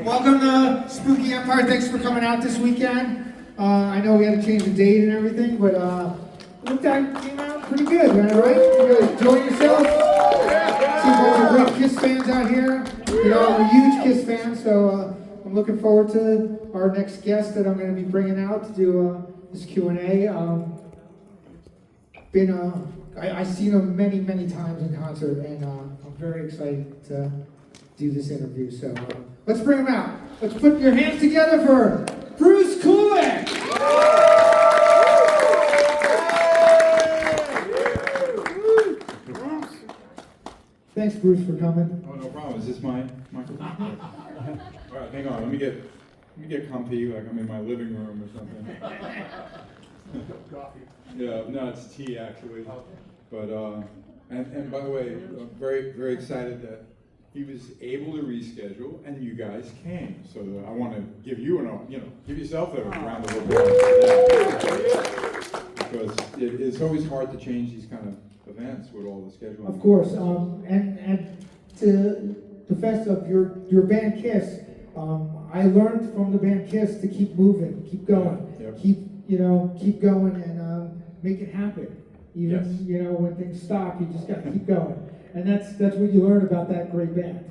Welcome to Spooky Empire. Thanks for coming out this weekend. I know we had to change the date and everything, but looked like came out pretty good, man, right? You guys enjoying yourself? See a bunch of great Kiss fans out here. You know, I'm a huge Kiss fan, so I'm looking forward to our next guest that I'm going to be bringing out to do this Q&A. I've seen him many, many times in concert, and I'm very excited to do this interview. So let's bring him out. Let's put your hands together for Bruce Kulick. Thanks, Bruce, for coming. Oh, no problem. Is this my microphone? All right, hang on. Let me get comfy, like I'm in my living room or something. Coffee. Yeah, no, it's tea actually. But and by the way, I'm very, very excited that he was able to reschedule and you guys came. So I want to give you give yourself a round of applause because it's always hard to change these kind of events with all the scheduling. Of course, and to defense of your band Kiss, I learned from the band Kiss to keep moving, keep going, Yep. keep going and make it happen. Even Yes. When things stop, you just got to keep going, and that's what you learn about that great band.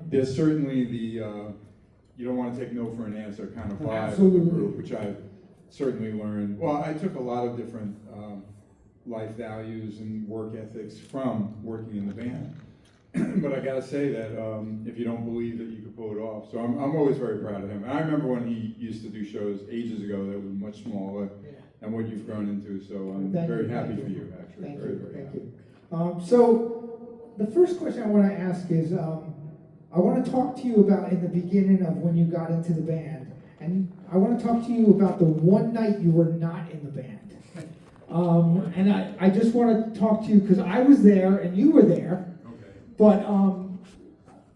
There's certainly the you don't want to take no for an answer kind of vibe Absolutely. of the group, which I've certainly learned. Well, I took a lot of different life values and work ethics from working in the band. But I gotta say that if you don't believe that you could pull it off, so I'm always very proud of him. And I remember when he used to do shows ages ago that were much smaller, and what you've grown into. So I'm very happy for you, actually. Thank very, you. very Thank happy. you. So the first question I want to ask is, I want to talk to you about in the beginning of when you got into the band, and I want to talk to you about the one night you were not in the band. And I just want to talk to you because I was there and you were there. Okay. But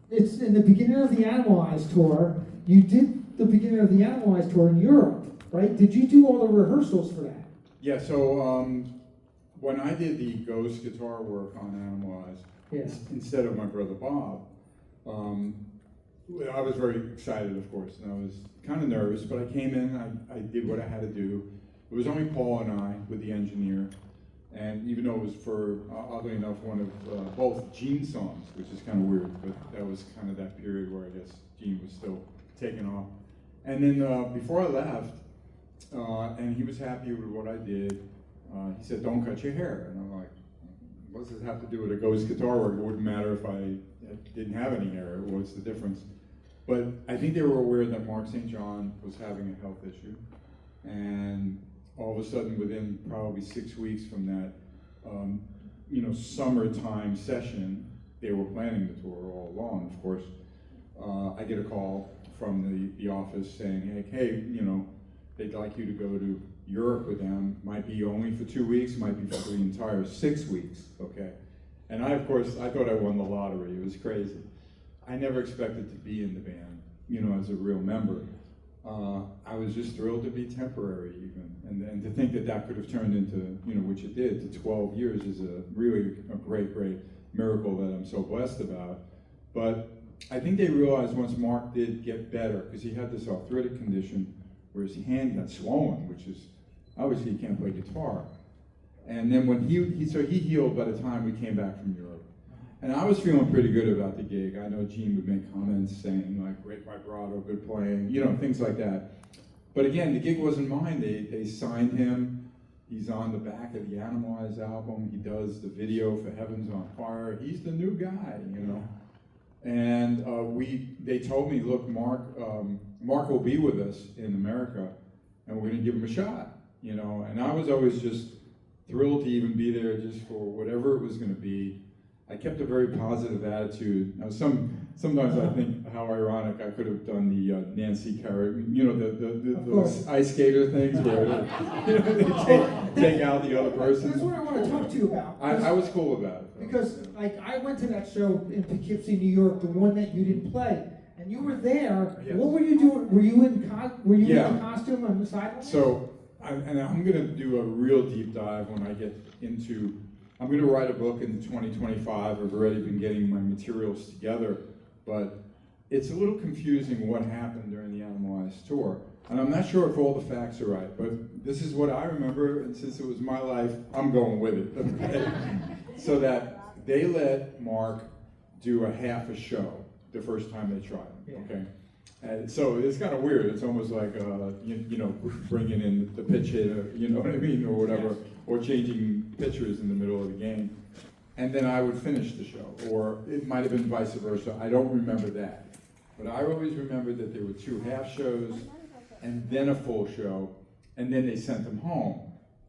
it's in the beginning of the Animalized tour. You did the beginning of the Animalized tour in Europe, right? Did you do all the rehearsals for that? Yeah. So when I did the Ghost guitar work on Animalized, instead of my brother Bob, I was very excited, of course, and I was kind of nervous. But I came in, I did what I had to do. It was only Paul and I with the engineer. And even though it was for, oddly enough, one of both Gene songs, which is kind of weird, but that was kind of that period where I guess Gene was still taking off. And then before I left, and he was happy with what I did, he said, "Don't cut your hair." And I'm like, what does this have to do with a Ghost guitar work? It wouldn't matter if I didn't have any hair. What's the difference? But I think they were aware that Mark St. John was having a health issue. And all of a sudden, within probably 6 weeks from that, summertime session, they were planning the tour all along. Of course, I get a call from the office saying, hey, they'd like you to go to Europe with them. Might be only for 2 weeks, might be for the entire 6 weeks, okay? And I thought I won the lottery. It was crazy. I never expected to be in the band, as a real member. I was just thrilled to be temporary even, and to think that could have turned into, which it did, to 12 years is really a great, great miracle that I'm so blessed about. But I think they realized once Mark did get better, because he had this arthritic condition where his hand got swollen, which is, obviously he can't play guitar. And then when he healed by the time we came back from Europe. And I was feeling pretty good about the gig. I know Gene would make comments saying like, great vibrato, good playing, things like that. But again, the gig wasn't mine. They signed him. He's on the back of the Animalized album. He does the video for Heaven's on Fire. He's the new guy, And they told me, look, Mark will be with us in America, and we're gonna give him a shot, And I was always just thrilled to even be there just for whatever it was gonna be. I kept a very positive attitude. Now, sometimes I think how ironic I could have done the Nancy Carey, the ice skater things where they take out the other person. That's what I want to talk to you about. I was cool about it. Because I went to that show in Poughkeepsie, New York, the one that you didn't play, and you were there. Yes. What were you doing? Were you in in the costume on the sideline? So, I'm going to do a real deep dive when I get into. I'm going to write a book in 2025. I've already been getting my materials together but it's a little confusing what happened during the Animalized tour. And I'm not sure if all the facts are right, but this is what I remember, and since it was my life, I'm going with it. Okay? So that they let Mark do a half a show the first time they tried him, okay? And so it's kind of weird. It's almost like, you know, bringing in the pitch hitter, you know what I mean, or whatever, or changing pitchers in the middle of the game. And then I would finish the show, or it might have been vice versa. I don't remember that. But I always remember that there were 2 half shows, and then a full show, and then they sent them home.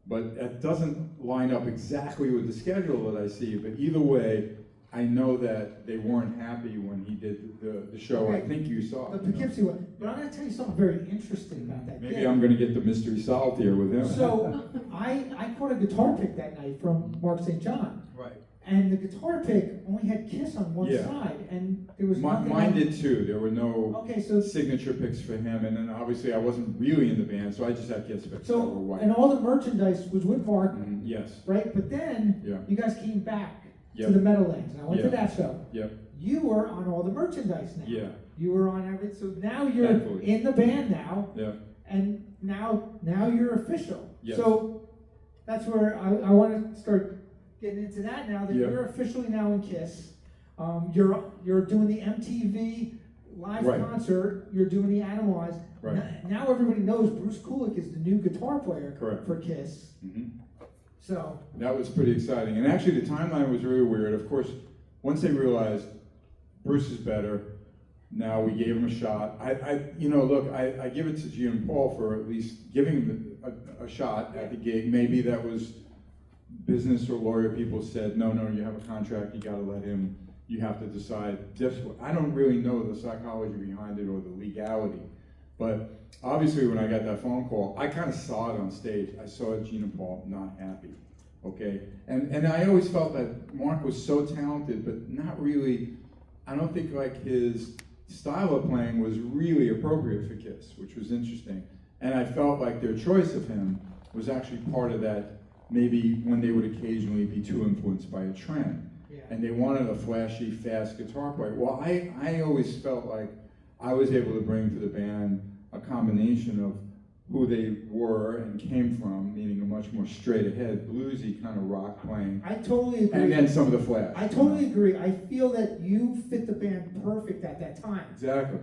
But it doesn't line up exactly with the schedule that I see, but either way, I know that they weren't happy when he did the show. Okay. I think you saw The it. Poughkeepsie one. But I'm going to tell you something very interesting about that Maybe kid. I'm going to get the mystery solved here with him. So I caught a guitar pick that night from Mark St. John. Right. And the guitar pick only had Kiss on one Yeah. side, and there was nothing Mine on- did too. There were no Okay, so signature picks for him, and then obviously I wasn't really in the band, so I just had Kiss picks that were so white. and all the merchandise was with Mark, Yes. right? But then Yeah. you guys came back Yep. to the Meadowlands, and I went to Yep. that show. Yep. You were on all the merchandise now. Yeah. You were on everything. So now you're Thankfully. in the band now, Yeah. and now you're official. Yes. So that's where I want to start getting into that now that Yeah. you're officially now in Kiss. You're doing the MTV live Right. concert. You're doing the Animalized. Right. Now everybody knows Bruce Kulick is the new guitar player Correct. for Kiss. Mhm. So That was pretty exciting. And actually, the timeline was really weird. Of course, once they realized Bruce is better, now we gave him a shot. I give it to G and Paul for at least giving him a shot at the gig. Maybe that was business or lawyer people said, no, you have a contract, you got to let him, you have to decide this. I don't really know the psychology behind it or the legality. But obviously, when I got that phone call, I kind of saw it on stage. I saw Gene and Paul not happy, okay? And I always felt that Mark was so talented, but not really, I don't think like his style of playing was really appropriate for Kiss, which was interesting. And I felt like their choice of him was actually part of that, maybe when they would occasionally be too influenced by a trend. yeah. And they wanted a flashy, fast guitar player. Well, I always felt like I was able to bring to the band a combination of who they were and came from, meaning a much more straight ahead, bluesy kind of rock playing, I totally agree. and then some of the flash. I totally agree. I feel that you fit the band perfect at that time. Exactly.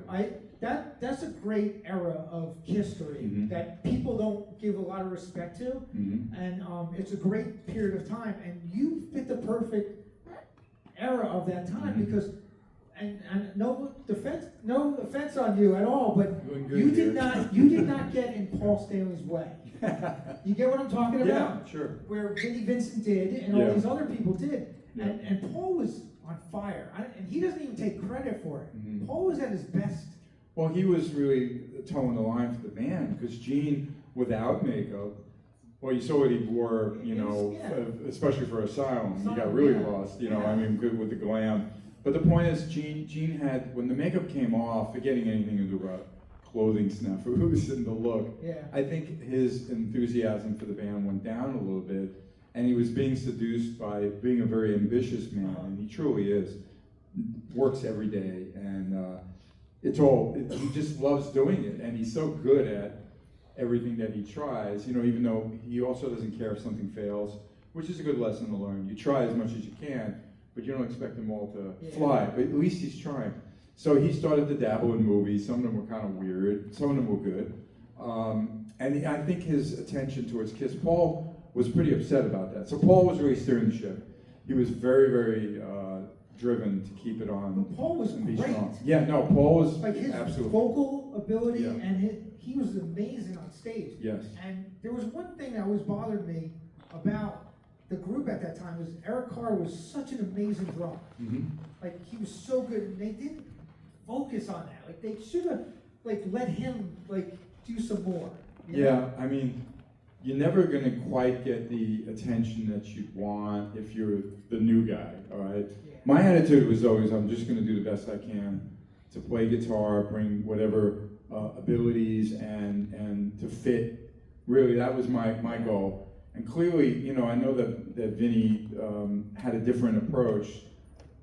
That's a great era of history Mhm. that people don't give a lot of respect to, Mm-hmm. and it's a great period of time. And you fit the perfect era of that time Mhm. because, and no offense on you at all, but Doing good you here. did not get in Paul Stanley's way. You get what I'm talking about? Yeah, sure. Where Vinnie Vincent did, and Yeah. all these other people did, Yeah. and Paul was on fire, and he doesn't even take credit for it. Mhm. Paul was at his best. Well, he was really towing the line for the band because Gene, without makeup, well, you saw what he wore, Yeah. especially for Asylum. He got Asylum, really yeah. lost, Yeah. I mean, good with the glam. But the point is, Gene had, when the makeup came off, forgetting anything to do about clothing snafus and the look, Yeah. I think his enthusiasm for the band went down a little bit, and he was being seduced by being a very ambitious man, and he truly is. Works every day, and he just loves doing it, and he's so good at everything that he tries, even though he also doesn't care if something fails, which is a good lesson to learn. You try as much as you can, but you don't expect them all to fly, but at least he's trying. So he started to dabble in movies. Some of them were kind of weird, some of them were good. And I think his attention towards Kiss, Paul was pretty upset about that. So Paul was really steering the ship. He was very, very driven to keep it on. But Paul was and be great. strong. Yeah, no, Paul was Like his absolutely. vocal ability, Yeah. and he was amazing on stage. Yes. And there was one thing that always bothered me about the group at that time was Eric Carr was such an amazing drummer. Mm-hmm. Like he was so good, and they didn't focus on that. Like they should have let him do some more. you know? Yeah, I mean, you're never going to quite get the attention that you'd want if you're the new guy, all right? Yeah. My attitude was always, I'm just going to do the best I can to play guitar, bring whatever abilities and to fit. Really, that was my goal. And clearly, I know that Vinnie had a different approach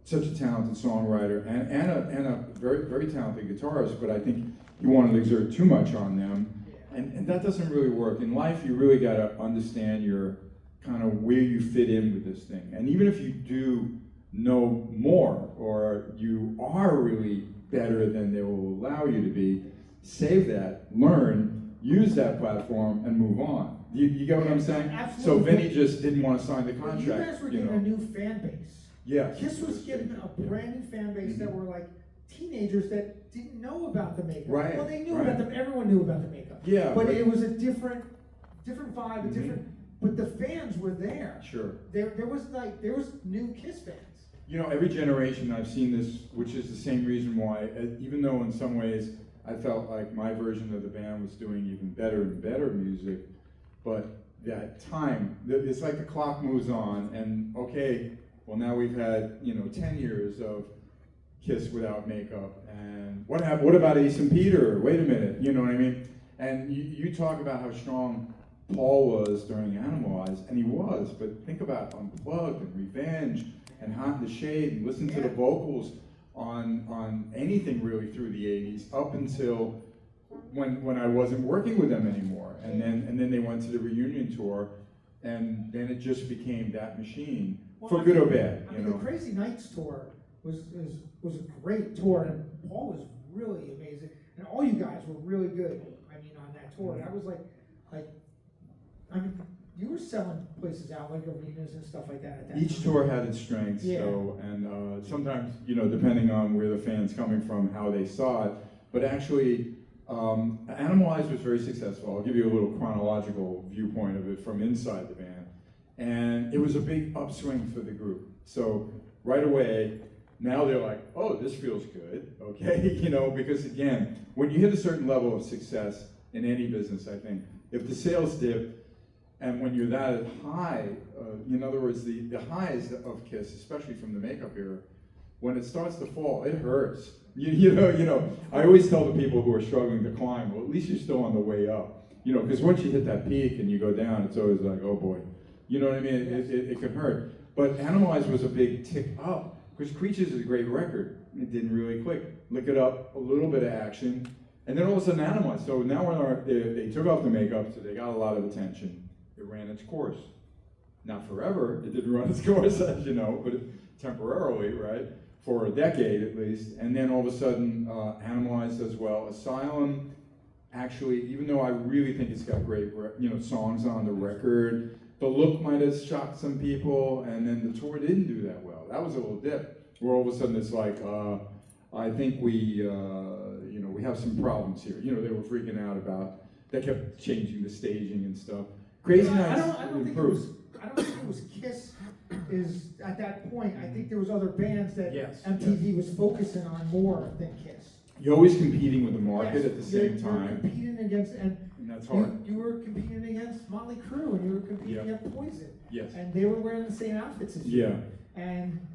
such a talented songwriter and a very, very talented guitarist, but I think he wanted to exert too much on them. And that doesn't really work. In life, you really got to understand your kind of where you fit in with this thing. And even if you do know more, or you are really better than they will allow you to be, save that, learn, use that platform, and move on. You get what I'm saying? Absolutely. So Vinnie just didn't want to sign the But contract. you guys were getting a new fan base. Yeah. Kiss was getting a brand new fan base that were like teenagers that didn't know about the makeup. Right, Well, they knew right. about them. Everyone knew about the makeup. Yeah, But but- it was a different vibe, a different. But the fans were there. Sure. There was new Kiss fans. You know, every generation I've seen this, which is the same reason why, even though in some ways I felt like my version of the band was doing even better and better music, but that time, it's like the clock moves on, and okay, well now we've had, 10 years of Kiss without makeup, and what about Ace and Peter? Wait a minute, you know what I mean? And you talk about how strong Paul was during Animalize, and he was, but think about Unplugged and Revenge and Hot in the Shade, and listen to the vocals on anything really through the 80s up until when I wasn't working with them anymore, and then they went to the reunion tour, and then it just became that machine, for good or bad. The Crazy Nights tour was a great tour, and Paul was really amazing, and all you guys were really good. I mean, on that tour, that was like, you were selling places out like arenas and stuff like that at that Each time. tour had its strengths, Yeah. so, and sometimes, depending on where the fans coming from, how they saw it, but actually, Animalize was very successful. I'll give you a little chronological viewpoint of it from inside the band, and it was a big upswing for the group. So right away, now they're like, oh, this feels good, okay, because again, when you hit a certain level of success in any business, I think, if the sales dip, and when you're that high, in other words, the highs of Kiss, especially from the makeup era, when it starts to fall, it hurts. I always tell the people who are struggling to climb, well, at least you're still on the way up. Because once you hit that peak and you go down, it's always like, oh boy. You know what I mean? It can hurt. But Animalize was a big tick up, because Creatures is a great record. It didn't really click. Look it up, a little bit of action, and then all of a sudden Animalize. So now they took off the makeup, so they got a lot of attention. It ran its course. Not forever, it didn't run its course, as you know, but temporarily, right? For a decade at least. And then all of a sudden, Animalize does well. Asylum, actually, even though I really think it's got great songs on the record, the look might have shocked some people, and then the tour didn't do that well. That was a little dip, where all of a sudden it's like, I think we have some problems here. They were freaking out about, they kept changing the staging and stuff. Crazy Nights I don't think it was Kiss is at that point. I think there was other bands that MTV was focusing on more than Kiss. You're always competing with the market at the same You're time. competing against, and that's hard. You were competing against Motley Crue, and you were competing against Poison. Yes. And they were wearing the same outfits as you. Yeah. And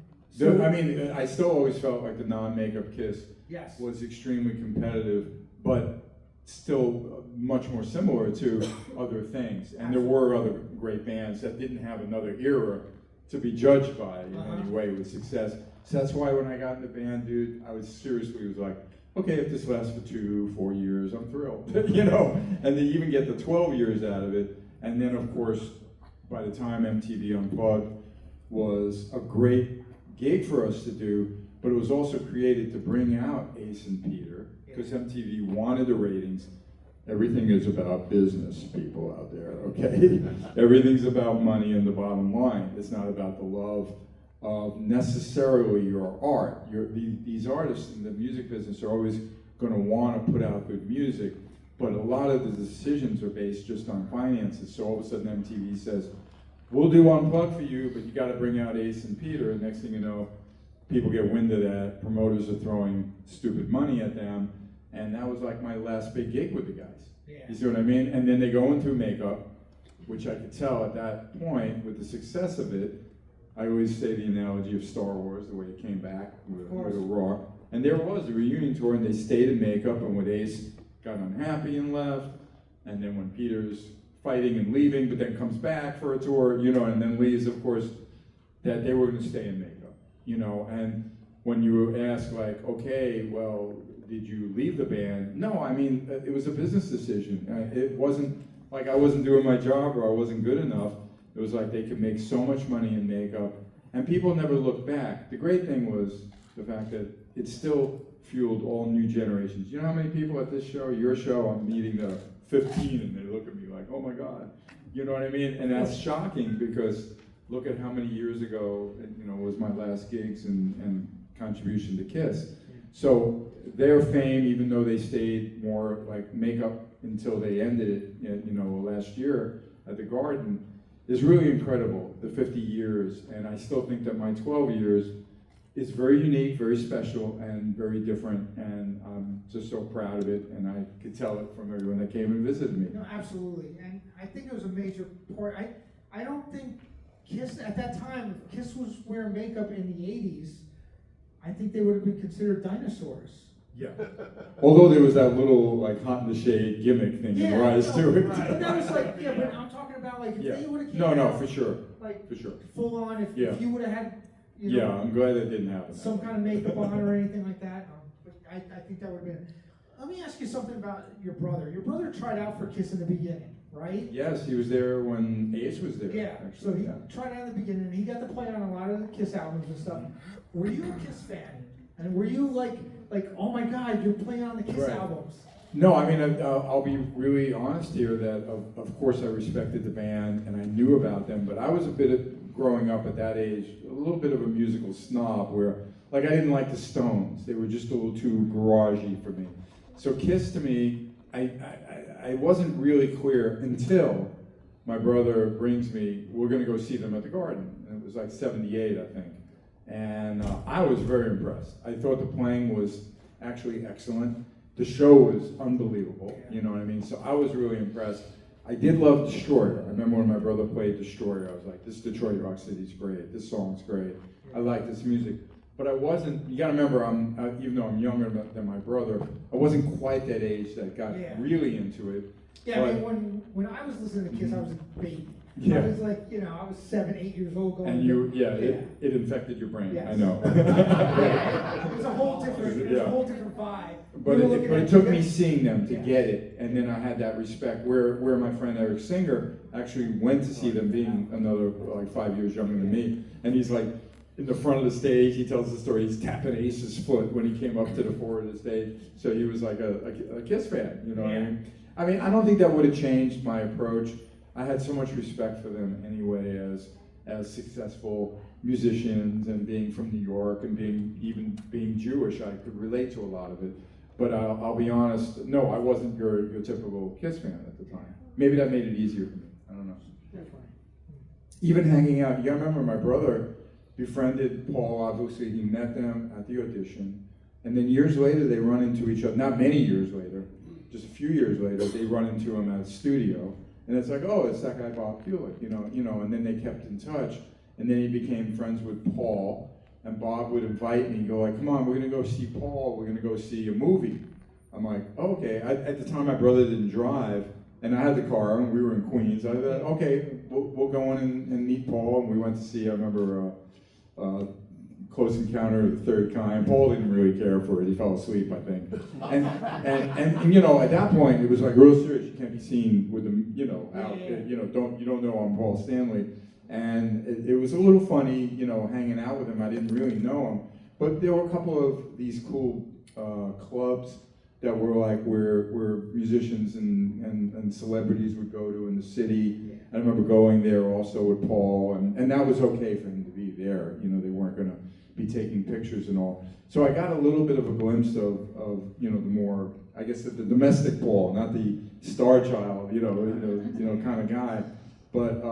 I still always felt like the non-makeup Kiss was extremely competitive, but still much more similar to other things. And there were other great bands that didn't have another era to be judged by in any way with success. So that's why when I got in the band, dude, I was like, okay, if this lasts for 2-4 years, I'm thrilled, And they even get the 12 years out of it. And then, of course, by the time MTV Unplugged was a great gig for us to do, but it was also created to bring out Ace and Peter, because MTV wanted the ratings. Everything is about business, people out there, okay? Everything's about money and the bottom line. It's not about the love of necessarily your art. These artists in the music business are always going to want to put out good music, but a lot of the decisions are based just on finances. So all of a sudden MTV says, we'll do Unplugged for you, but you got to bring out Ace and Peter. And next thing you know, people get wind of that. Promoters are throwing stupid money at them. And that was like my last big gig with the guys. Yeah. You see what I mean? And then they go in through makeup, which I could tell at that point with the success of it. I always say the analogy of Star Wars, the way it came back with a roar. And there was a reunion tour, and they stayed in makeup, and when Ace got unhappy and left, and then when Peter's fighting and leaving, but then comes back for a tour, and then leaves, of course, that they were going to stay in makeup. you know, and when you ask like, okay, well, did you leave the band? No, I mean, it was a business decision. It wasn't like I wasn't doing my job or I wasn't good enough. It was like they could make so much money in makeup, and people never looked back. The great thing was the fact that it still fueled all new generations. You know how many people at this show, your show, I'm meeting the 15 and they look at me like, oh my God. You know what I mean? And that's shocking because look at how many years ago, you know, was my last gigs and contribution to Kiss. So their fame, even though they stayed more like makeup until they ended it, you know, last year at the Garden, is really incredible, the 50 years. And I still think that my 12 years is very unique, very special, and very different. And I'm just so proud of it. And I could tell it from everyone that came and visited me. No, absolutely. And I think it was a major part. I don't think Kiss, at that time, if Kiss was wearing makeup in the 80s, I think they would have been considered dinosaurs. Yeah. Although there was that little like hot in the shade gimmick thing in Rise to it. But that was like, yeah, but I'm talking about like if they would have came No, out, for sure. like For sure. full on, if you would have had, you know, Yeah, I'm glad that didn't happen. some kind of makeup on or anything like that. But I think that would have been. Let me ask you something about your brother. Your brother tried out for Kiss in the beginning, right? Yes, he was there when Ace was there. Yeah, actually. so he tried out in the beginning, and he got to play on a lot of the Kiss albums and stuff. Were you a Kiss fan? And were you like, oh my God, you're playing on the Kiss albums? No, I mean, I'll be really honest here that, of course, I respected the band and I knew about them, but I was a bit of, growing up at that age, a little bit of a musical snob where, like, I didn't like the Stones. They were just a little too garagey for me. So Kiss to me, I wasn't really clear until my brother brings me, we're going to go see them at the Garden. And it was like 78, I think. And I was very impressed. I thought the playing was actually excellent. The show was unbelievable, you know what I mean? So I was really impressed. I did love Destroyer. I remember when my brother played Destroyer, I was like, this Detroit Rock City's great, this song's great, I like this music. But I wasn't, you gotta remember, even though I'm younger than my brother, I wasn't quite that age that got really into it. Yeah, but, I mean, when I was listening to Kiss, I was a baby. Yeah. I was like, you know, I was 7, 8 years old going. And it infected your brain. Yes. I know. It was a whole different vibe. But it took me seeing them to get it, and then I had that respect. Where my friend Eric Singer actually went to see them, being another like 5 years younger than me, and he's like in the front of the stage. He tells the story. He's tapping Ace's foot when he came up to the forward of the stage. So he was like a Kiss fan, you know what I mean? I mean, I don't think that would have changed my approach. I had so much respect for them anyway as successful musicians, and being from New York and being Jewish, I could relate to a lot of it. But I'll be honest, no, I wasn't your typical Kiss fan at the time. Maybe that made it easier for me. I don't know. Definitely. Even hanging out, you gotta remember my brother befriended Paul, obviously he met them at the audition, and then years later they run into each other, not many years later, just a few years later, they run into him at a studio. And it's like, oh, it's that guy Bob Kulick, you know, and then they kept in touch, and then he became friends with Paul, and Bob would invite me, go like, come on, we're gonna go see Paul, we're gonna go see a movie. I'm like, oh, okay. At the time, my brother didn't drive, and I had the car, and we were in Queens. I thought, okay, we'll go in and meet Paul, and we went to see, I remember, Close Encounter of the Third Kind. Paul didn't really care for it. He fell asleep, I think. And you know, at that point, it was like real serious. You can't be seen with them, you know, out. You know, you don't know I'm Paul Stanley. And it was a little funny, you know, hanging out with him. I didn't really know him, but there were a couple of these cool clubs that were like where musicians and celebrities would go to in the city. I remember going there also with Paul, and that was okay for him to be there. You know, they weren't going to be taking pictures and all. So I got a little bit of a glimpse of you know, the more, I guess, the domestic Paul, not the star child, you know, kind of guy. But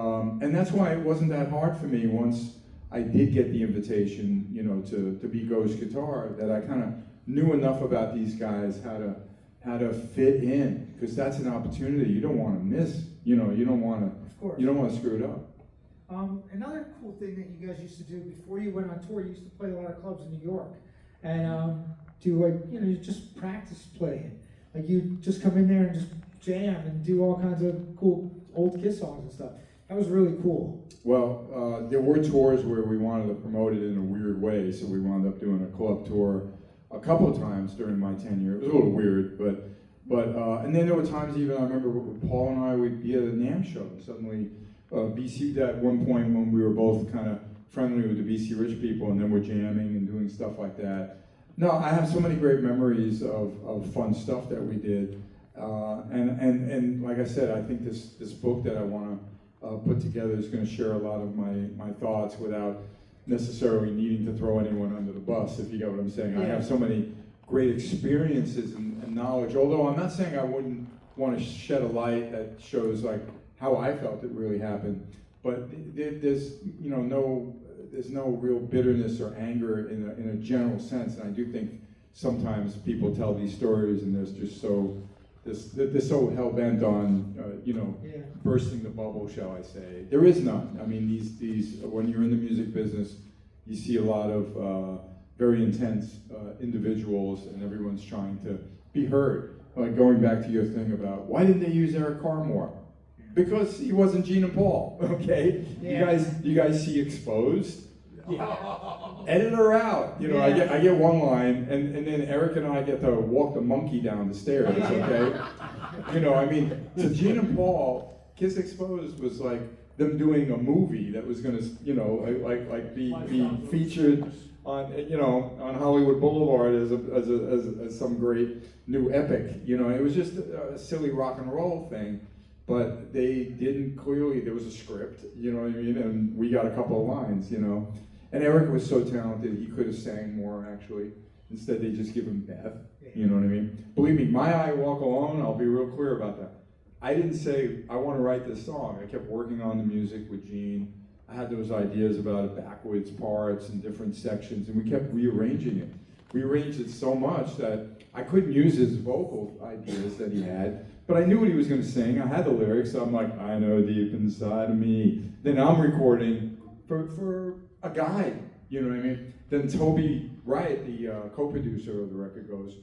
and that's why it wasn't that hard for me once I did get the invitation, you know, to be Ghost Guitar, that I kind of knew enough about these guys how to fit in, because that's an opportunity you don't want to miss. You know, you don't want to screw it up. Another cool thing that you guys used to do before you went on tour, you used to play a lot of clubs in New York, and do like, you know, you just practice playing. Like you just come in there and just jam and do all kinds of cool old Kiss songs and stuff. That was really cool. Well, there were tours where we wanted to promote it in a weird way, so we wound up doing a club tour a couple of times during my tenure. It was a little weird, but and then there were times even I remember Paul and I would be at a NAMM show, and suddenly BC at one point when we were both kind of friendly with the BC Rich people, and then we're jamming and doing stuff like that. No, I have so many great memories of fun stuff that we did, and like I said, I think this book that I want to put together is going to share a lot of my thoughts without necessarily needing to throw anyone under the bus, if you get what I'm saying. Yeah. I have so many great experiences and knowledge, although I'm not saying I wouldn't want to shed a light that shows like how I felt it really happened, but there's no real bitterness or anger in a general sense, and I do think sometimes people tell these stories and there's just they're so hell-bent on bursting the bubble, shall I say. There is none. I mean, these when you're in the music business, you see a lot of very intense individuals, and everyone's trying to be heard. Like going back to your thing about why didn't they use Eric Carr more? Because he wasn't Gene and Paul, okay? Yeah. You guys see Exposed? Yeah. Edit her out. Yeah. I get one line, and then Eric and I get to walk the monkey down the stairs, okay? I mean, to Gene and Paul, Kiss Exposed was like them doing a movie that was gonna, be featured on Hollywood Boulevard as some great new epic. It was just a silly rock and roll thing. But they didn't clearly, there was a script, you know what I mean? And we got a couple of lines, And Eric was so talented, he could have sang more, actually. Instead, they just give him Beth, you know what I mean? Believe me, My I Walk Alone, I'll be real clear about that. I didn't say, I want to write this song. I kept working on the music with Gene. I had those ideas about backwards parts and different sections, and we kept rearranging it. We arranged it so much that I couldn't use his vocal ideas that he had, but I knew what he was going to sing. I had the lyrics, so I'm like, I know deep inside of me. Then I'm recording for a guy, you know what I mean? Then Toby Wright, the co-producer of the record, goes,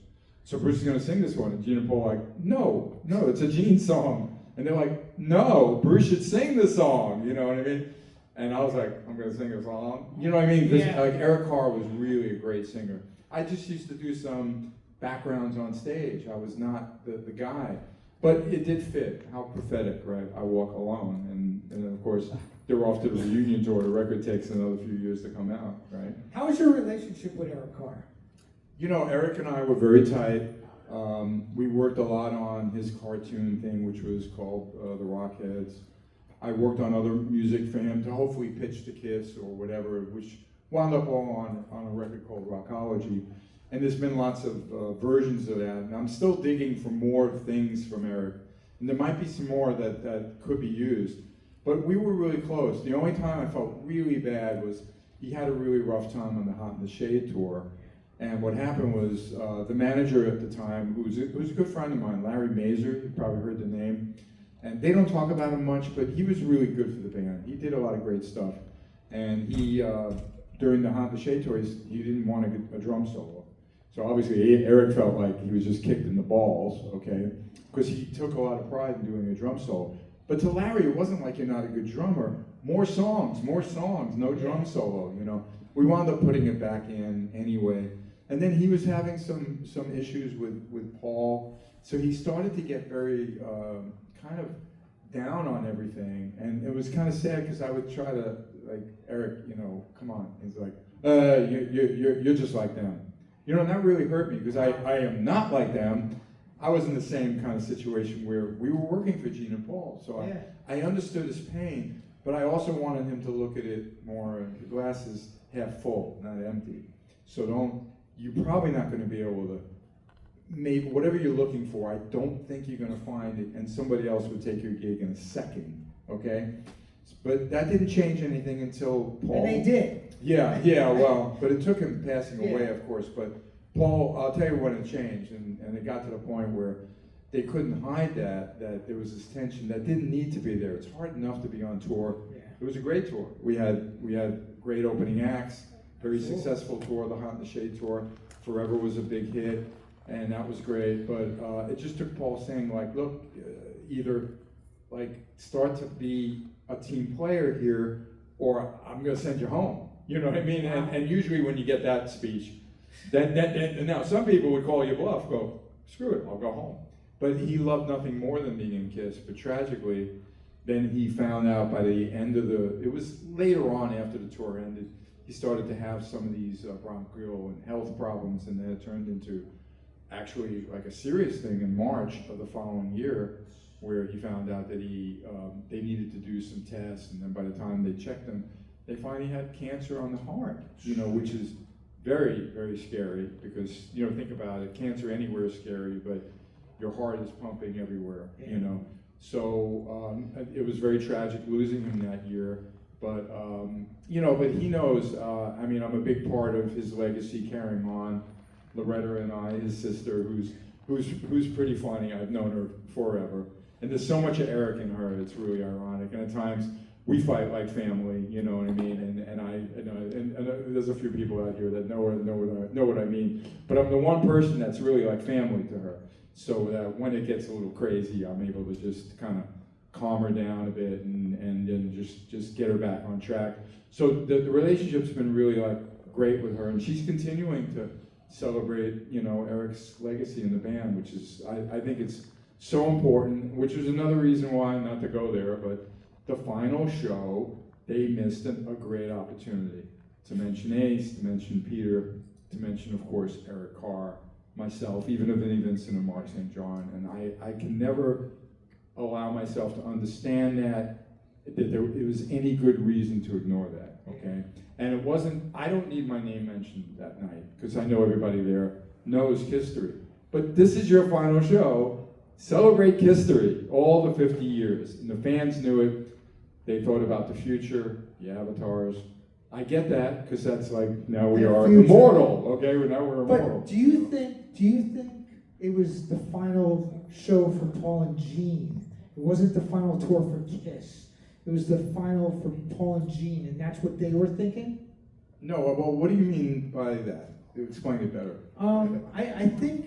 so Bruce is going to sing this one. And Gene and Paul are like, no, it's a Gene song. And they're like, no, Bruce should sing this song, you know what I mean? And I was like, I'm going to sing a song. You know what I mean? Because like Eric Carr was really a great singer. I just used to do some backgrounds on stage. I was not the guy. But it did fit. How pathetic, right? I Walk Alone. And of course, they're off to the reunion tour. The record takes another few years to come out, right? How was your relationship with Eric Carr? Eric and I were very tight. We worked a lot on his cartoon thing, which was called The Rockheads. I worked on other music for him to hopefully pitch to Kiss or whatever, which wound up all on a record called Rockology. And there's been lots of versions of that, and I'm still digging for more things from Eric. And there might be some more that could be used. But we were really close. The only time I felt really bad was he had a really rough time on the Hot in the Shade tour. And what happened was the manager at the time, who was a good friend of mine, Larry Mazer, you probably heard the name. And they don't talk about him much, but he was really good for the band. He did a lot of great stuff. And he, during the Hot in the Shade tour, he didn't want a drum solo. So obviously Eric felt like he was just kicked in the balls, okay? Because he took a lot of pride in doing a drum solo. But to Larry, it wasn't like you're not a good drummer. More songs, no drum solo, We wound up putting it back in anyway. And then he was having some issues with Paul. So he started to get very kind of down on everything. And it was kind of sad because I would try to, like, Eric, come on. He's like, you're just like them. And that really hurt me because I am not like them. I was in the same kind of situation where we were working for Gene and Paul. So I understood his pain, but I also wanted him to look at it more, the glass is half full, not empty. So you're probably not going to be able to make whatever you're looking for. I don't think you're going to find it, and somebody else would take your gig in a second, okay? But that didn't change anything until Paul. And they did. Yeah, well, but it took him passing away, of course. But Paul, I'll tell you when it changed, and it got to the point where they couldn't hide that there was this tension that didn't need to be there. It's hard enough to be on tour. Yeah. It was a great tour. We had great opening acts, very successful tour. The Hot in the Shade tour, Forever was a big hit, and that was great. But it just took Paul saying, like, look, either like start to be a team player here, or I'm going to send you home. You know what I mean? And usually when you get that speech, then now some people would call you bluff, go, screw it, I'll go home. But he loved nothing more than being in KISS. But tragically, then he found out by the end of it was later on after the tour ended, he started to have some of these bronchial and health problems, and then it turned into actually like a serious thing in March of the following year, where he found out that they needed to do some tests, and then by the time they checked him, they finally had cancer on the heart, which is very, very scary because, think about it, cancer anywhere is scary, but your heart is pumping everywhere, So it was very tragic losing him that year, but, but he knows, I'm a big part of his legacy carrying on. Loretta and I, his sister, who's pretty funny, I've known her forever. And there's so much of Eric in her, it's really ironic. And at times, we fight like family, you know what I mean? And there's a few people out here that know what I mean. But I'm the one person that's really like family to her. So that when it gets a little crazy, I'm able to just kind of calm her down a bit and then just get her back on track. So the relationship's been really like great with her, and she's continuing to celebrate, Eric's legacy in the band, which is, I think it's so important, which is another reason why, not to go there, but the final show, they missed a great opportunity to mention Ace, to mention Peter, to mention, of course, Eric Carr, myself, even Vinnie Vincent and Mark St. John, and I can never allow myself to understand that there was any good reason to ignore that, okay? And it wasn't, I don't need my name mentioned that night, because I know everybody there knows history. But this is your final show, celebrate history, all the 50 years. And the fans knew it, they thought about the future, the avatars. I get that, because that's like, now we are immortal, okay? Now we're immortal. But do you think it was the final show for Paul and Gene? It wasn't the final tour for KISS. It was the final for Paul and Gene, and that's what they were thinking? No, well, what do you mean by that? Explain it better. I think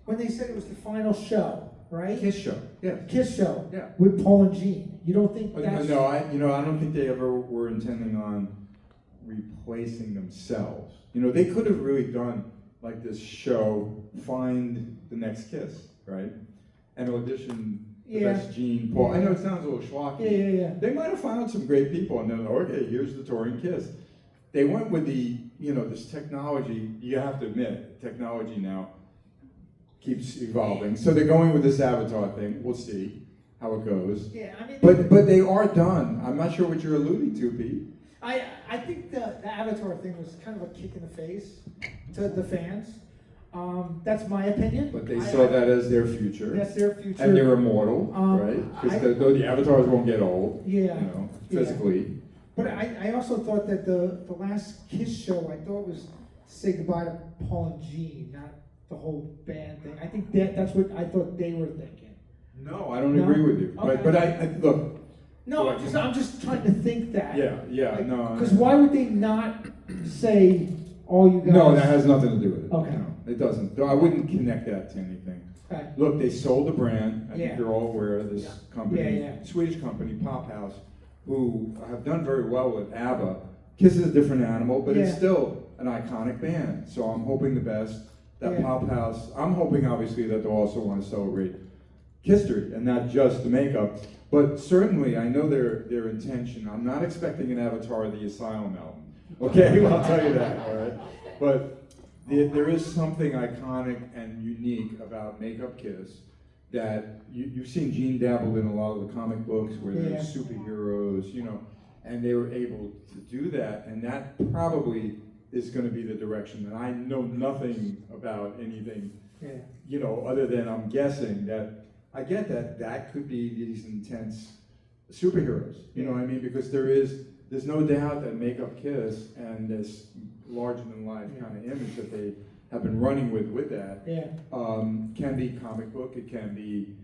when they said it was the final show, right? KISS show, yeah. KISS show, yeah. With Paul and Gene. You don't think that's... No, I don't think they ever were intending on replacing themselves. They could have really done like this show, find the next KISS, right? And audition the best Gene, Paul. I know it sounds a little schlocky. Yeah. They might have found some great people and then, okay, here's the touring KISS. They went with the, this technology. You have to admit, technology now keeps evolving. So they're going with this avatar thing. We'll see how it goes. Yeah, I mean, but they are done. I'm not sure what you're alluding to, Pete. I think the Avatar thing was kind of a kick in the face to the fans. That's my opinion. But they saw that as their future. That's their future. And they're immortal, right? Because the avatars won't get old, physically. Yeah. But I also thought that the last KISS show, I thought was say goodbye to Paul and Gene, not the whole band thing. I think that's what I thought they were thinking. No, I don't agree with you. Okay. But I look. No, I'm just trying to think that. Yeah, no. Because why would they not say all you guys? No, that has nothing to do with it. Okay. No, it doesn't. I wouldn't connect that to anything. Okay. Look, they sold the brand. I think you're all aware of this company, Yeah. Swedish company, Pop House, who have done very well with ABBA. KISS is a different animal, but it's still an iconic band. So I'm hoping the best. That Pop House, I'm hoping obviously that they'll also want to celebrate history and not just the makeup. But certainly, I know their intention. I'm not expecting an Avatar of the Asylum album. Okay, I'll tell you that, all right? But there is something iconic and unique about Makeup KISS that you've seen Gene dabbled in a lot of the comic books where there's superheroes, and they were able to do that, and that probably is going to be the direction. And I know nothing about anything, other than I'm guessing that I get that could be these intense superheroes, you know what I mean? Because there's no doubt that Makeup KISS and this larger than life kind of image that they have been running with that can be comic book, it can be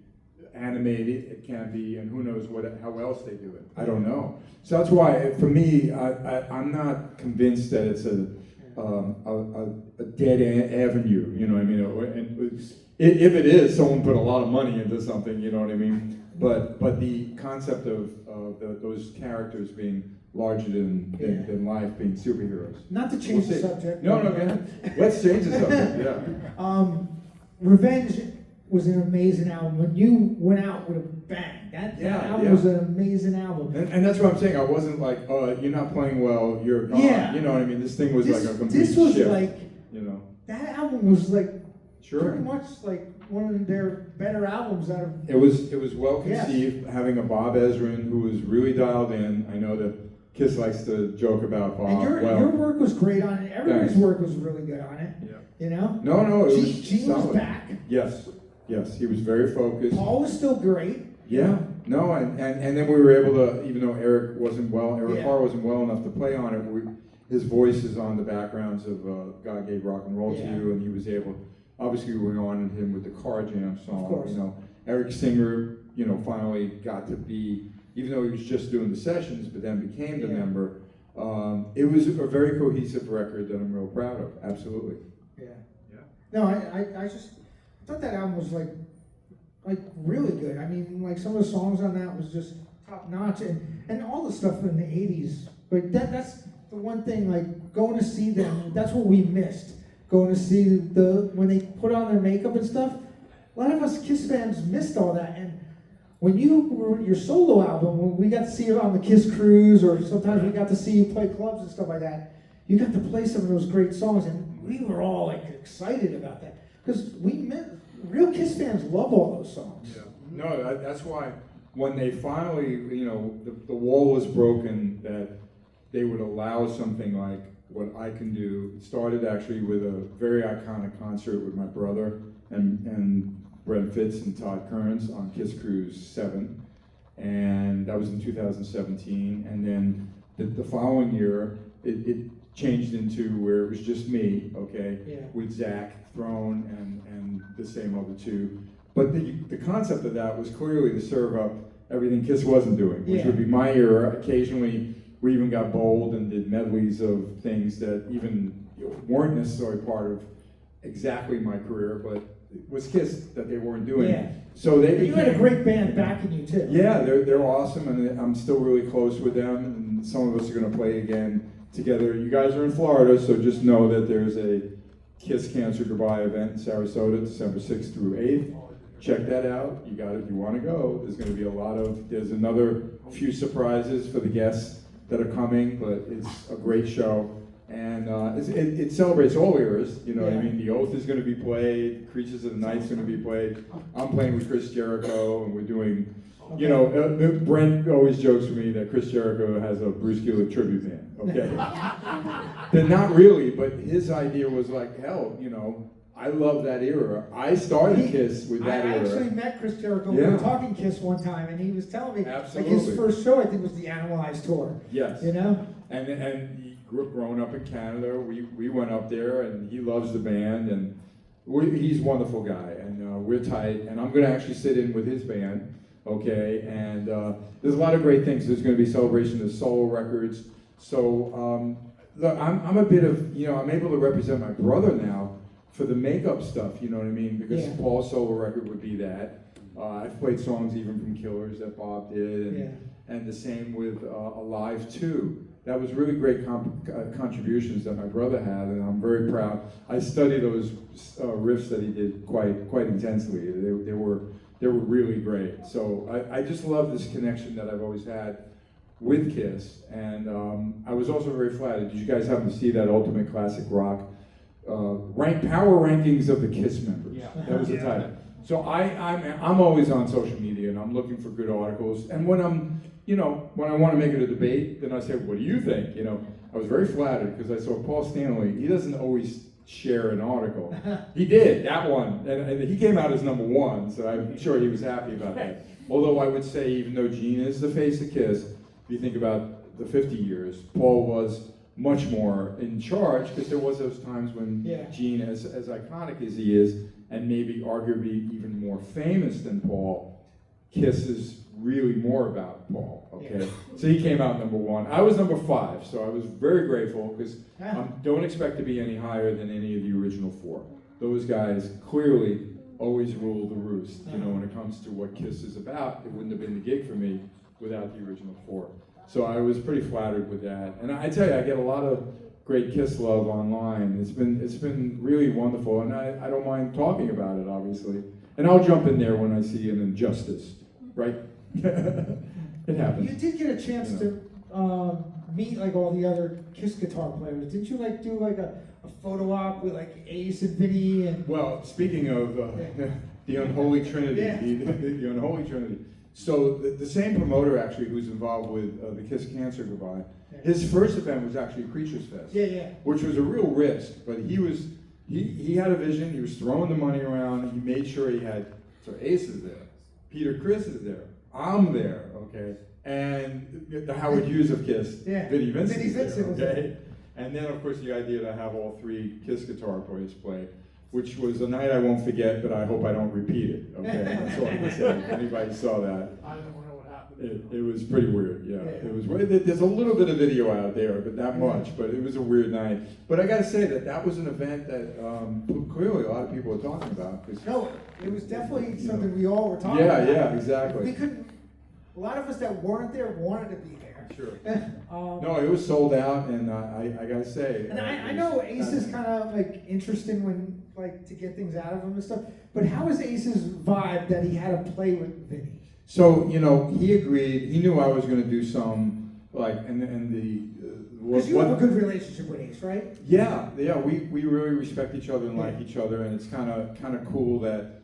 animated, it can be, and who knows how else they do it. I don't know. So that's why, for me, I'm not convinced that it's a dead avenue, you know what I mean? And if it is, someone put a lot of money into something, you know what I mean? But the concept of those characters being larger than life, being superheroes. Not to change the subject. No, go ahead. Let's change the subject, yeah. Revenge was an amazing album. When you went out with a bang, that album was an amazing album. And that's what I'm saying. I wasn't like, you're not playing well, you're gone. Yeah. You know what I mean? This thing was like a complete This was shift, like, you know. that album was like Sure. pretty much like one of their better albums out of. It was well conceived, having a Bob Ezrin who was really dialed in. I know that Kiss likes to joke about Bob. And your work was great on it. Everybody's Thanks. work was really good on it. Yeah. You know? No, it was Gene was solid. back. Yes, he was very focused. Paul was still great. Yeah, no, and then we were able to, even though Eric Yeah. Carr wasn't well enough to play on it, his voice is on the backgrounds of God Gave Rock and Roll to You, and he was able, obviously we honored him with the Car Jam song. Of course. You know, Eric Singer, you know, finally got to be, even though he was just doing the sessions, but then became the member. It was a very cohesive record that I'm real proud of, absolutely. Yeah. No, I just thought that album was like really good. I mean, like some of the songs on that was just top notch, and all the stuff in the '80s. Like that's the one thing. Like going to see them, that's what we missed. Going to see when they put on their makeup and stuff. A lot of us Kiss fans missed all that. And when you were your solo album, when we got to see you on the Kiss cruise, or sometimes we got to see you play clubs and stuff like that, you got to play some of those great songs, and we were all like excited about that because real Kiss fans love all those songs. Yeah. No, that's why when they finally, you know, the wall was broken that they would allow something like what I Can Do. It started actually with a very iconic concert with my brother and Brent Fitz and Todd Kearns on Kiss Cruise 7, and that was in 2017. And then the following year, it changed into where it was just me, with Zach Throne and the same other two. But the concept of that was clearly to serve up everything Kiss wasn't doing, which would be my era. Occasionally, we even got bold and did medleys of things that even weren't necessarily part of exactly my career, but it was Kiss that they weren't doing. Yeah. So you had a great band backing you too. Yeah, they're awesome, and I'm still really close with them. And some of us are going to play again together. You guys are in Florida, so just know that there's a Kiss Cancer Goodbye event in Sarasota, December 6th through 8th. Check that out. You got it. You want to go. There's going to be there's another few surprises for the guests that are coming, but it's a great show. And it celebrates all eras, you know what I mean? The Oath is going to be played, Creatures of the Night is going to be played. I'm playing with Chris Jericho, and we're doing, you know, Brent always jokes with me that Chris Jericho has a Bruce Kulick tribute band, okay? They're not really, but his idea was like, hell, you know, I love that era. I started Kiss with that era. I actually met Chris Jericho. We were talking Kiss one time, and he was telling me, like his first show, I think, was the Animalized tour. Yes. You know? And he grew up growing up in Canada. We went up there, and he loves the band, and he's a wonderful guy, and we're tight. And I'm going to actually sit in with his band, okay? And there's a lot of great things. There's going to be celebration of solo records. So look, I'm a bit of, you know, I'm able to represent my brother now for the makeup stuff, you know what I mean? Because Paul's solo record would be that. I've played songs even from Killers that Bob did, and the same with Alive 2. That was really great contributions that my brother had, and I'm very proud. I studied those riffs that he did quite intensely. They were really great. So I just love this connection that I've always had with Kiss, and I was also very flattered. Did you guys happen to see that Ultimate Classic Rock power rankings of the Kiss members? Yeah. That was the title. So I'm always on social media, and I'm looking for good articles. And when when I want to make it a debate, then I say, what do you think? You know, I was very flattered because I saw Paul Stanley. He doesn't always share an article. He did, that one. And he came out as #1, so I'm sure he was happy about that. Although I would say, even though Gene is the face of Kiss, if you think about the 50 years, Paul was much more in charge, because there was those times when Gene, as iconic as he is, and maybe arguably even more famous than Paul, Kiss is really more about Paul, okay? So he came out number 1. I was number 5, so I was very grateful because don't expect to be any higher than any of the original 4. Those guys clearly always rule the roost, you know, when it comes to what KISS is about. It wouldn't have been the gig for me without the original 4. So I was pretty flattered with that. And I tell you, I get a lot of great KISS love online. It's been really wonderful, and I don't mind talking about it, obviously. And I'll jump in there when I see an injustice, right? It happens. You did get a chance to meet like all the other KISS guitar players. Didn't you like do like a photo op with like Ace and Vinnie and? Well, speaking of the Unholy Trinity, the Unholy Trinity. So the same promoter actually who's involved with the KISS Cancer Goodbye, his first event was actually Creatures Fest, which was a real risk, but he had a vision. He was throwing the money around. He made sure he had, so Ace is there, Peter Criss is there, I'm there, okay, and the Howard Hughes of KISS, Vinnie Vincent is there, okay, and then of course the idea to have all 3 KISS guitar players play, which was a night I won't forget, but I hope I don't repeat it, okay, that's all I'm gonna say. If anybody saw that. I don't know what happened. It was pretty weird, yeah. It was. There's a little bit of video out there, but not much. But it was a weird night. But I got to say that was an event that clearly a lot of people are talking about. No, it was definitely something we all were talking about. Yeah, exactly. We couldn't. A lot of us that weren't there wanted to be there. Sure. No, it was sold out, and I got to say. And I know Ace is kind of like interesting when like to get things out of him and stuff. But how was Ace's vibe that he had to play with Vinnie? So, you know, he agreed. He knew I was going to do some, like, and the... Because you have a good relationship with Ace, right? Yeah, we really respect each other and like each other, and it's kind of cool that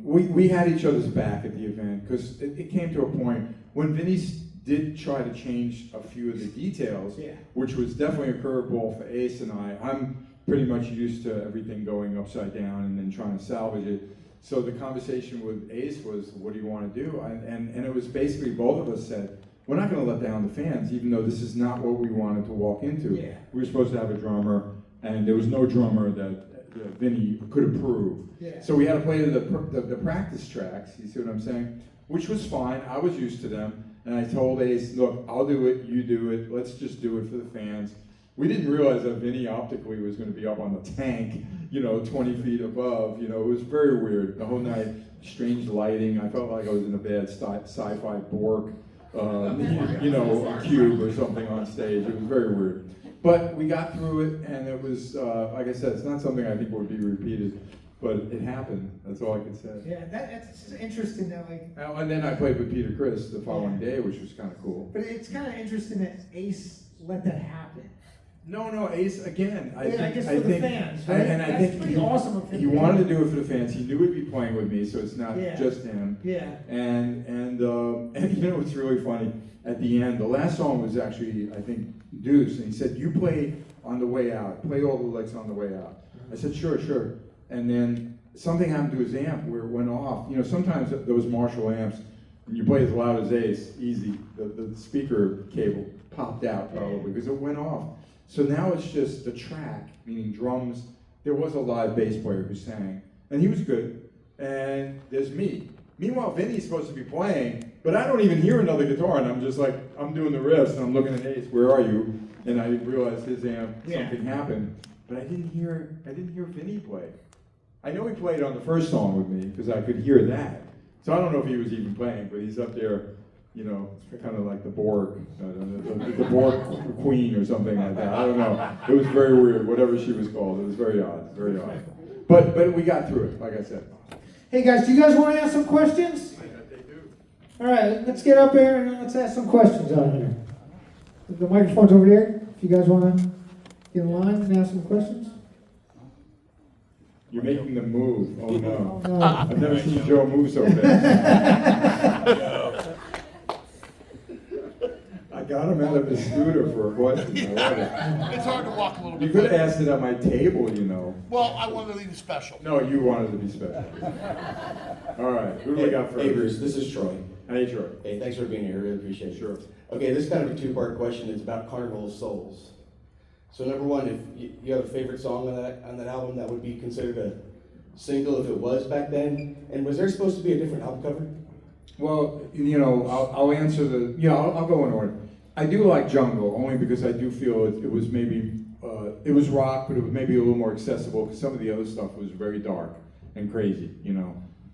we had each other's back at the event, because it came to a point when Vinnie did try to change a few of the details, which was definitely a curveball for Ace and I. I'm pretty much used to everything going upside down and then trying to salvage it. So the conversation with Ace was, what do you want to do? And it was basically both of us said, we're not going to let down the fans, even though this is not what we wanted to walk into. Yeah. We were supposed to have a drummer, and there was no drummer that Vinnie could approve. Yeah. So we had to play the practice tracks, you see what I'm saying? Which was fine, I was used to them. And I told Ace, look, I'll do it, you do it, let's just do it for the fans. We didn't realize that Vinnie optically was going to be up on the tank, 20 feet above. It was very weird. The whole night, strange lighting. I felt like I was in a bad sci-fi Borg, a cube or something on stage. It was very weird. But we got through it, and it was, like I said, it's not something I think would be repeated. But it happened. That's all I can say. Yeah, that's interesting that And then I played with Peter Criss the following day, which was kind of cool. But it's kind of interesting that Ace let that happen. No, Ace, again, I guess for the fans, right? And I think pretty awesome of him. He wanted to do it for the fans. He knew he'd be playing with me, so it's not just him. Yeah. And it's really funny. At the end, the last song was actually, I think, Deuce, and he said, you play on the way out. Play all the licks on the way out. I said, sure. And then something happened to his amp where it went off. Sometimes those Marshall amps, when you play as loud as Ace, easy, the speaker cable popped out probably because it went off. So now it's just the track, meaning drums. There was a live bass player who sang, and he was good. And there's me. Meanwhile, Vinnie's supposed to be playing, but I don't even hear another guitar, and I'm just like, I'm doing the riffs, and I'm looking at Ace, where are you? And I realized his amp, something happened. But I didn't hear Vinnie play. I know he played on the first song with me, because I could hear that. So I don't know if he was even playing, but he's up there, kind of like the Borg, the Borg Queen or something like that. I don't know. It was very weird, whatever she was called. It was very odd. But we got through it, like I said. Hey guys, do you guys want to ask some questions? They do. All right, let's get up here and let's ask some questions out here. The microphone's over there. If you guys want to get in line and ask some questions. You're making them move. Oh no. Oh, no. I've never seen Joe move so fast. I got him out of his scooter for a question. It's hard to walk a little You bit. could have asked it at my table, Well, I wanted to leave it special. No, you wanted to be special. All right, who do we got first? Hey Bruce, this is Troy. Hey, Troy. Hey, thanks for being here. Really appreciate it. Sure. Okay, this is kind of a two-part question. It's about Carnival of Souls. So number one, if you have a favorite song on that album that would be considered a single if it was back then, and was there supposed to be a different album cover? Well, I'll answer I'll go in order. I do like Jungle only because I do feel it was maybe, it was rock, but it was maybe a little more accessible because some of the other stuff was very dark and crazy,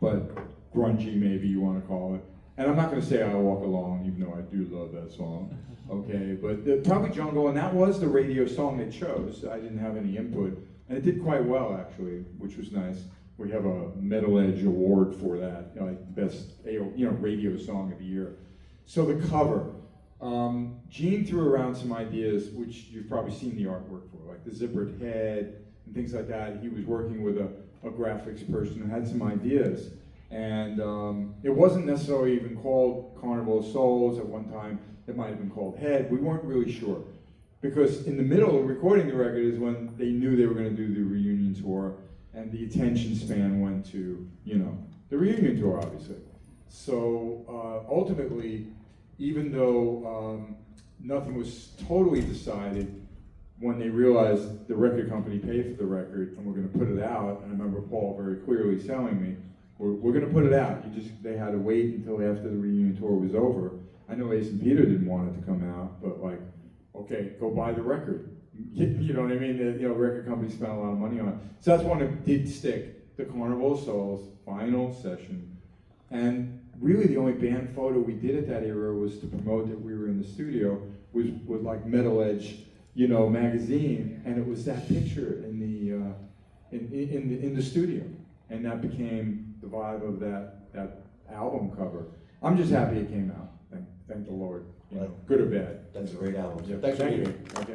but grungy maybe you want to call it. And I'm not going to say I Walk Along, even though I do love that song, okay? But probably Jungle, and that was the radio song they chose. I didn't have any input, and it did quite well actually, which was nice. We have a Metal Edge award for that, like best radio song of the year. So the cover, Gene threw around some ideas, which you've probably seen the artwork for, like the zippered head and things like that. He was working with a graphics person who had some ideas. And it wasn't necessarily even called Carnival of Souls. At one time, it might have been called Head. We weren't really sure. Because in the middle of recording the record is when they knew they were going to do the reunion tour, and the attention span went to, the reunion tour, obviously. So ultimately, even though nothing was totally decided, when they realized the record company paid for the record and we're going to put it out, and I remember Paul very clearly telling me, we're going to put it out. They had to wait until after the reunion tour was over. I know Ace and Peter didn't want it to come out, but like, okay, go buy the record. You know what I mean? The record company spent a lot of money on it. So that's one that did stick. The Carnival of Souls final session. And really the only band photo we did at that era was to promote that we were in the studio with like Metal Edge, magazine, and it was that picture in the studio. And that became the vibe of that album cover. I'm just happy it came out. Thank the Lord. Good or bad. That's a great album. Yeah, Thanks for thank being you. here. Okay.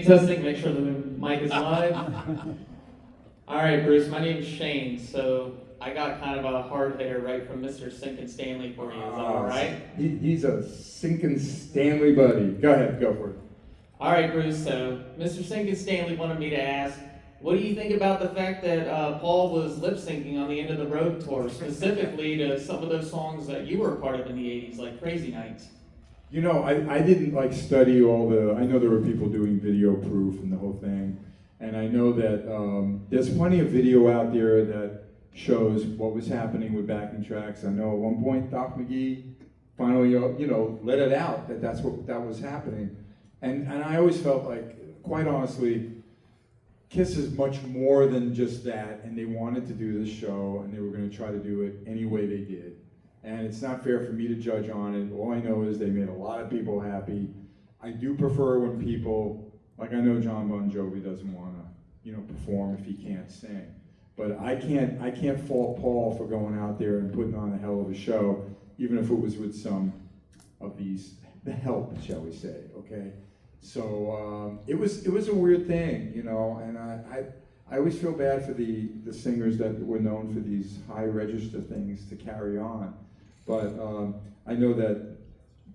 Testing, make sure the mic is live. All right, Bruce, my name's Shane, so I got kind of a hard hitter right from Mr. Sinkin Stanley for you, is that all right? He's a Sinkin Stanley buddy. Go ahead, go for it. All right, Bruce, so Mr. Sinkin Stanley wanted me to ask, what do you think about the fact that Paul was lip syncing on the End of the Road tour, specifically to some of those songs that you were a part of in the 80s, like Crazy Nights? I didn't study I know there were people doing video proof and the whole thing, and I know that there's plenty of video out there that shows what was happening with backing tracks. I know at one point Doc McGee finally, let it out that that was happening, and I always felt like, quite honestly, Kiss is much more than just that, and they wanted to do this show, and they were going to try to do it any way they did. And it's not fair for me to judge on it. All I know is they made a lot of people happy. I do prefer when people, like I know John Bon Jovi doesn't want to, perform if he can't sing. But I can't fault Paul for going out there and putting on a hell of a show, even if it was with some of the help, shall we say, okay? So it was a weird thing, and I always feel bad for the singers that were known for these high register things to carry on. But I know that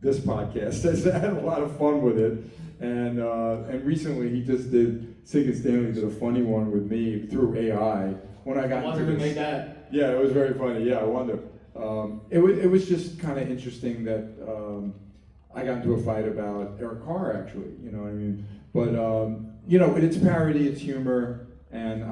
this podcast has had a lot of fun with it, and recently he just did, Sinkin Stanley did a funny one with me through AI when I got I wonder who made that. Yeah, it was very funny. Yeah, I wonder. It was just kind of interesting that I got into a fight about Eric Carr, actually. You know what I mean? But it's parody, it's humor, and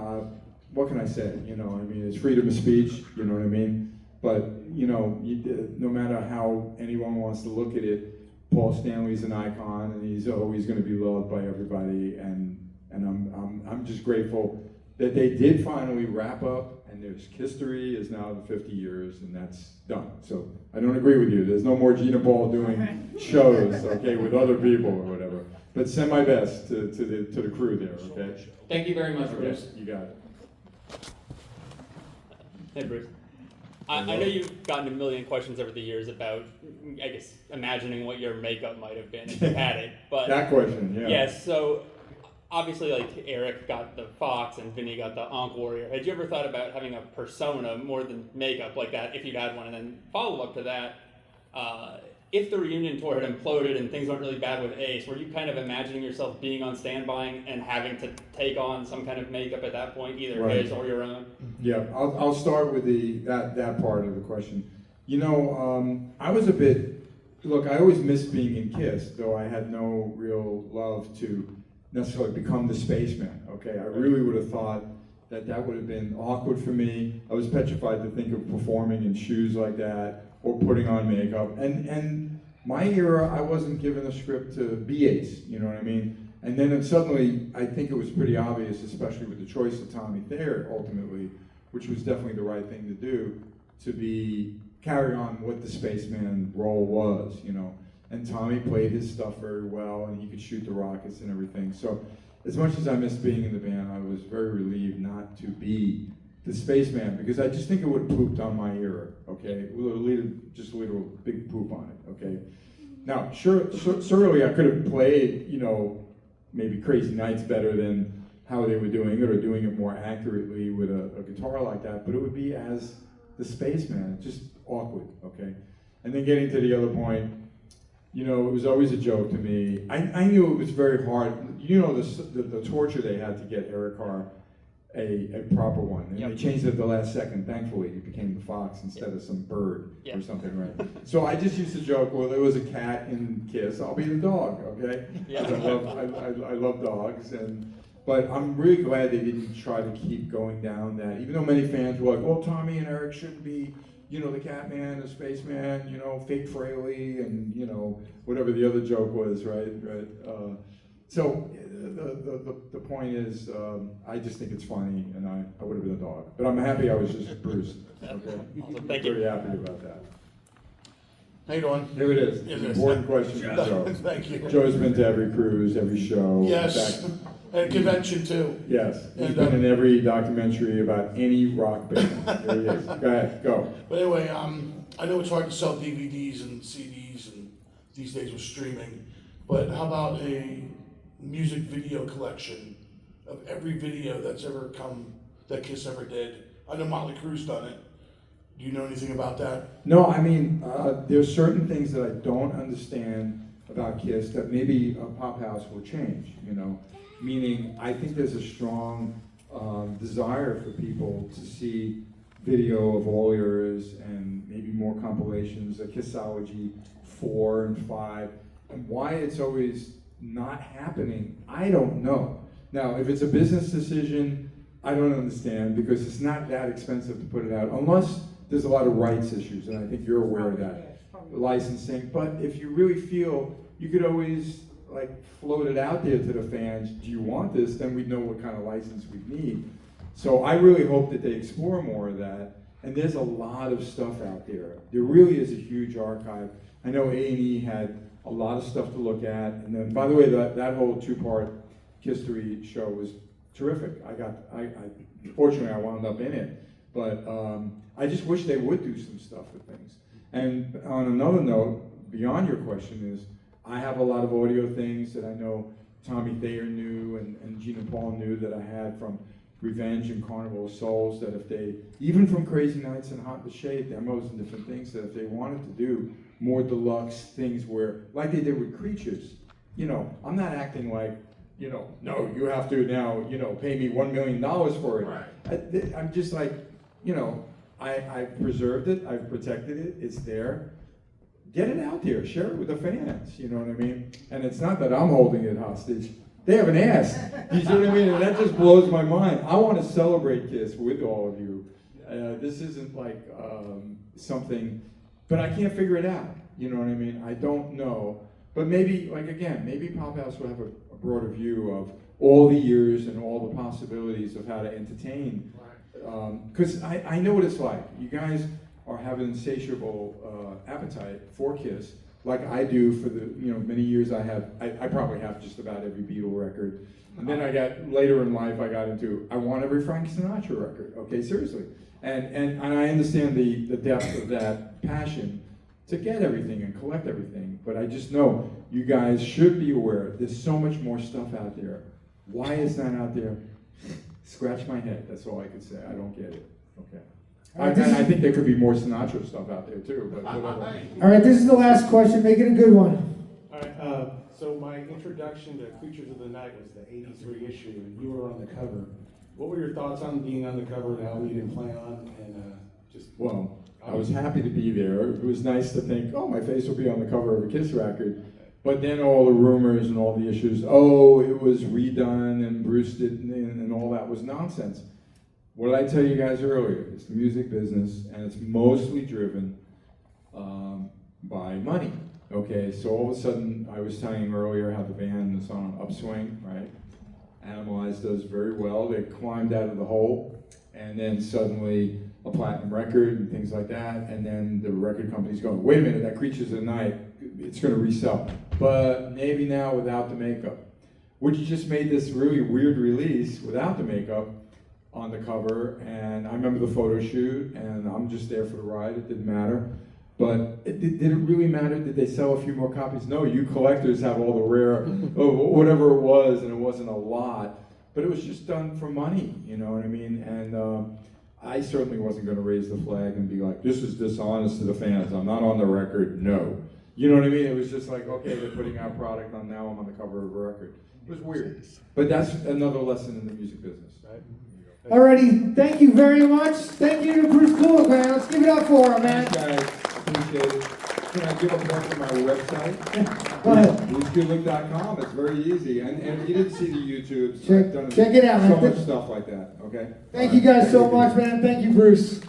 what can I say? It's freedom of speech. You know what I mean? But no matter how anyone wants to look at it, Paul Stanley's an icon, and he's always going to be loved by everybody. And I'm just grateful that they did finally wrap up, and there's history is now the 50 years, and that's done. So I don't agree with you. There's no more Gina Paul doing shows, okay, with other people or whatever. But send my best to the crew there, okay? Thank you very much, Bruce. You got it. Hey, Bruce. I know you've gotten a million questions over the years about, I guess, imagining what your makeup might have been if you had it. But that question, yeah. Yes, so obviously, Eric got the Fox and Vinnie got the Ankh Warrior. Had you ever thought about having a persona more than makeup like that, if you'd had one? And then follow up to that, if the reunion tour had imploded and things went really bad with Ace, were you kind of imagining yourself being on standby and having to take on some kind of makeup at that point, either Right. his or your own? Yeah, I'll start with that part of the question. I was a bit, look, I always missed being in Kiss, though I had no real love to necessarily become the spaceman, okay? I really would have thought that would have been awkward for me. I was petrified to think of performing in shoes like that or putting on makeup. And my era, I wasn't given a script to be Ace, you know what I mean? And then suddenly, I think it was pretty obvious, especially with the choice of Tommy Thayer ultimately, which was definitely the right thing to do, to carry on what the spaceman role was, you know. And Tommy played his stuff very well, and he could shoot the rockets and everything. So as much as I missed being in the band, I was very relieved not to be the spaceman, because I just think it would have pooped on my era, okay? It would have just a little big poop on it, okay? Now, surely I could have played, you know, maybe Crazy Nights better than how they were doing it, or doing it more accurately with a guitar like that, but it would be as the spaceman, just awkward, okay? And then getting to the other point, you know, it was always a joke to me. I knew it was very hard. You know, the torture they had to get Eric Carr a proper one. And they changed it at the last second. Thankfully, it became the fox instead of some bird or something, right? So I just used to joke, well, there was a cat in Kiss, I'll be the dog, okay? I love dogs. But I'm really glad they didn't try to keep going down that, even though many fans were like, well, Tommy and Eric shouldn't be, you know, the Catman, the Spaceman, you know, fake Fraley, and, you know, whatever the other joke was, right? So the point is, I just think it's funny, and I would have been a dog. But I'm happy I was just Bruce, okay? Awesome. Thank you. Very happy about that. How you doing? Here it is. It's an important question for Joe. Thank you. Joe's been to every cruise, every show. Yes, In fact, and convention too. yes, he's And, been in every documentary about any rock band. There he is. Go ahead, go. But anyway, I know it's hard to sell DVDs and CDs and these days with streaming, but how about a music video collection of every video that's ever come, that Kiss ever did? I know Motley Crue's done it. Do you know anything about that? No, I mean, there's certain things that I don't understand about Kiss that maybe a pop house will change, you know? Meaning, I think there's a strong desire for people to see video of all eras and maybe more compilations, a Kissology 4 and 5. And why it's always not happening, I don't know. Now, if it's a business decision, I don't understand, because it's not that expensive to put it out, unless there's a lot of rights issues, and I think you're aware of that, licensing. But if you really feel, you could always like float it out there to the fans, do you want this? Then we'd know what kind of license we'd need. So I really hope that they explore more of that. And there's a lot of stuff out there. There really is a huge archive. I know A&E had a lot of stuff to look at. And then, by the way, that whole two-part history show was terrific. Fortunately, I wound up in it. But I just wish they would do some stuff with things. And on another note, beyond your question is, I have a lot of audio things that I know Tommy Thayer knew and Gina Paul knew that I had from Revenge and Carnival of Souls, that if they, even from Crazy Nights and Hot in the Shade demos and different things, that if they wanted to do more deluxe things where, like they did with Creatures, you know, I'm not acting like, you know, no, you have to now, you know, pay me $1 million for it. Right. I'm just like, you know, I've preserved it, I've protected it, it's there. Get it out there, share it with the fans, you know what I mean? And it's not that I'm holding it hostage. They haven't asked. You see what I mean? And that just blows my mind. I want to celebrate Kiss with all of you. This isn't like something, but I can't figure it out. You know what I mean? I don't know. But maybe, like again, maybe Pop House will have a broader view of all the years and all the possibilities of how to entertain. Because I know what it's like. You guys are have an insatiable appetite for Kiss, like I do for the, you know, many years I probably have just about every Beatle record. And then I got, later in life, I got into, I want every Frank Sinatra record, okay, seriously. And I understand the depth of that passion to get everything and collect everything, but I just know you guys should be aware, there's so much more stuff out there. Why is that out there? Scratch my head, that's all I could say, I don't get it, okay. I think there could be more Sinatra stuff out there too, but whatever. All right, this is the last question. Make it a good one. All right, so my introduction to Creatures of the Night was the '83 issue, and you were on the cover. What were your thoughts on being on the cover, an album you didn't plan on, and just? Well, I was happy to be there. It was nice to think, oh, my face will be on the cover of a Kiss record. But then all the rumors and all the issues, oh, it was redone and Bruce didn't, and all that was nonsense. what did I tell you guys earlier? It's the music business, and it's mostly driven by money. Okay, so all of a sudden, I was telling you earlier how the band is on an upswing, right? Animalize does very well. They climbed out of the hole, and then suddenly a platinum record and things like that, and then the record company's going, wait a minute, that Creatures of the Night, it's going to resell. But maybe now without the makeup, which just made this really weird release without the makeup on the cover. And I remember the photo shoot, and I'm just there for the ride. It didn't matter. But did it really matter? Did they sell a few more copies? No, you collectors have all the rare, whatever it was, and it wasn't a lot. But it was just done for money, you know what I mean? And I certainly wasn't going to raise the flag and be like, this is dishonest to the fans. I'm not on the record. No. You know what I mean? It was just like, okay, they're putting out product on, now I'm on the cover of a record. It was weird. But that's another lesson in the music business. Right? Alrighty, thank you very much. Thank you to Bruce Kulick, man. Let's give it up for him, man. Thanks, guys. Appreciate it. Can I give a plug for my website? Go ahead. BruceKulick.com. It's very easy. And you didn't see the YouTubes. I've done Check it out, so man. much stuff like that, okay? Thank you guys so much, man. Thank you, Bruce.